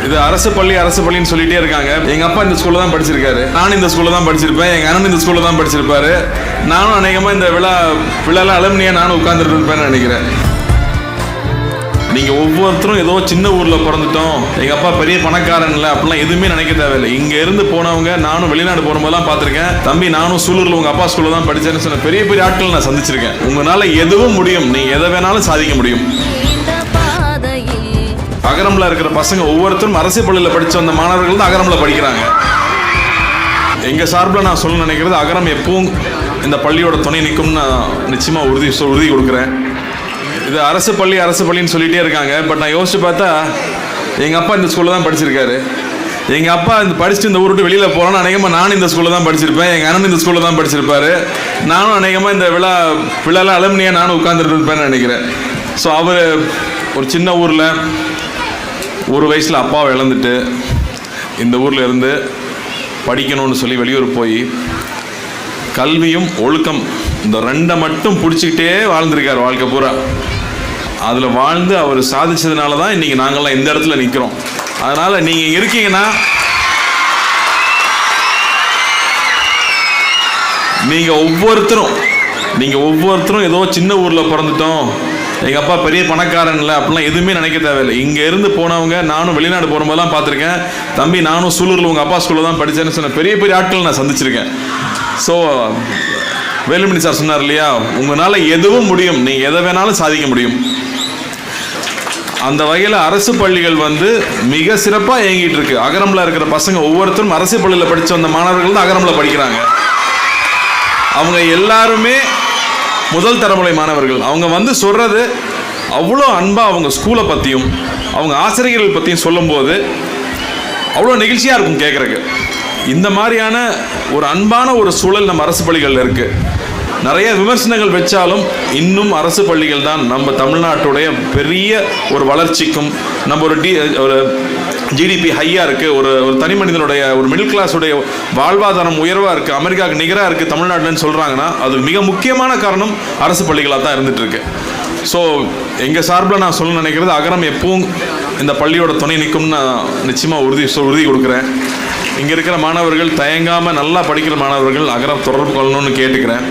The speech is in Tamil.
இது அரசு பள்ளின்னு சொல்லிட்டே இருக்காங்க. எங்க அப்பா இந்த ஸ்கூல்ல தான் படிச்சிருக்காரு, நானும் இந்த ஸ்கூல்ல தான் படிச்சிருப்பேன், எங்க அண்ணன் இந்த ஸ்கூல்ல தான் படிச்சிருப்பாரு, நானும் அநேகமா இந்த விழால அலுமினியா நானும் உட்கார்ந்துட்டு இருப்பேன்னு நினைக்கிறேன். நீங்க ஒவ்வொருத்தரும் ஏதோ சின்ன ஊர்ல பிறந்துட்டோம், எங்க அப்பா பெரிய பணக்காரன் இல்லை அப்படிலாம் எதுவுமே நினைக்க தேவையில்லை. இங்க இருந்து போனவங்க, நானும் வெளிநாடு போகும்போதெல்லாம் பார்த்திருக்கேன். தம்பி நானும் சூலூர்ல உங்க அப்பா ஸ்கூல்ல தான் படிச்சேன்னு சொன்ன பெரிய பெரிய ஆட்கள் நான் சந்திச்சிருக்கேன். உங்களால எதுவும் முடியும், நீங்க எதை வேணாலும் சாதிக்க முடியும். அகரம்ல இருக்கிற பசங்க ஒவ்வொருத்தரும் அரசு பள்ளியில் படிச்ச வந்த மாணவர்கள் தான் அகரம்ல படிக்கிறாங்க. எங்க சார்பில் நான் சொல்ல நினைக்கிறது, அகரம் எப்பவும் இந்த பள்ளியோட துணை நிற்கும் நான் நிச்சயமா உறுதி கொடுக்குறேன். இது அரசு பள்ளின்னு சொல்லிட்டே இருக்காங்க. பட் நான் யோசிச்சு பார்த்தா எங்க அப்பா இந்த ஸ்கூல்ல தான் படிச்சிருக்காரு, எங்க அப்பா இந்த படிச்சுட்டு இந்த ஊர் விட்டு வெளியில போறோம்னு அநேகமா நானும் இந்த ஸ்கூல்ல தான் படிச்சிருப்பேன், எங்க அண்ணன் இந்த ஸ்கூல்ல தான் படிச்சிருப்பாரு, நானும் அநேகமா இந்த விழால அலுமினியா நானும் உட்கார்ந்துட்டு இருப்பேன்னு நினைக்கிறேன். ஸோ அவர் ஒரு சின்ன ஊர்ல ஒரு வயசுல அப்பாவை இழந்துட்டு இந்த ஊர்ல இருந்து படிக்கணும்னு சொல்லி வெளியூர் போய் கல்வியும் ஒழுக்கம் இந்த ரெண்டை மட்டும் பிடிச்சிக்கிட்டே வாழ்ந்திருக்கார் வாழ்க்கை பூரா. அதில் வாழ்ந்து அவர் சாதிச்சதுனால தான் இன்னைக்கு நாங்கள்லாம் இந்த இடத்துல நிற்கிறோம். அதனால நீங்க இருக்கீங்கன்னா, நீங்க ஒவ்வொருத்தரும் ஏதோ சின்ன ஊர்ல பிறந்துட்டோம், எங்க அப்பா பெரிய பணக்காரன் இல்லை அப்படிலாம் எதுவுமே நினைக்க தேவையில்லை. இங்க இருந்து போனவங்க, நானும் வெளிநாடு போகும்போதெல்லாம் பார்த்திருக்கேன். தம்பி நானும் சூலூர்ல உங்க அப்பா ஸ்கூல்ல தான் படிச்சேன்னு சொன்ன பெரிய பெரிய ஆட்கள் நான் சந்திச்சிருக்கேன். ஸோ வேலுமணி சார் சொன்னார் இல்லையா, உங்களால எதுவும் முடியும், நீங்க எதை வேணாலும் சாதிக்க முடியும். அந்த வகையில் அரசு பள்ளிகள் மிக சிறப்பாக இயங்கிட்டு இருக்கு. அகரம்ல இருக்கிற பசங்க ஒவ்வொருத்தரும் அரசு பள்ளியில் படிச்சு வந்த மாணவர்கள் தான் அகரம்ல படிக்கிறாங்க. அவங்க எல்லாருமே முதல் தலைமுறை மாணவர்கள். அவங்க சொல்றது அவ்வளோ அன்பா அவங்க ஸ்கூலை பற்றியும் அவங்க ஆசிரியர்கள் பற்றியும் சொல்லும்போது அவ்வளோ நெகிழ்ச்சியாக இருக்கும் கேட்குறக்கு. இந்த மாதிரியான ஒரு அன்பான ஒரு சூழல் நம்ம அரசு பள்ளிகளில் இருக்கு. நிறைய விமர்சனங்கள் வச்சாலும் இன்னும் அரசு பள்ளிகள் தான் நம்ம தமிழ்நாட்டுடைய பெரிய ஒரு வளர்ச்சிக்கும், நம்ம ஒரு ஜிடிபி ஹையாக இருக்குது, ஒரு தனி மனிதனுடைய ஒரு மிடில் கிளாஸுடைய வாழ்வாதாரம் உயர்வாக இருக்குது, அமெரிக்காவுக்கு நிகராக இருக்குது தமிழ்நாட்டில்னு சொல்கிறாங்கன்னா அது மிக முக்கியமான காரணம் அரசு பள்ளிகளாக தான் இருந்துட்டு இருக்கு. ஸோ எங்கள் சார்பில் நான் சொல்ல நினைக்கிறது, அகரம் எப்பவும் இந்த பள்ளியோட துணை நிற்கும்னு நான் நிச்சயமாக உறுதி கொடுக்குறேன். இங்கே இருக்கிற மாணவர்கள் தயங்காமல் நல்லா படிக்கிற மாணவர்கள் அகரம் தொடர்பு கொள்ளணும்னு கேட்டுக்கிறேன்.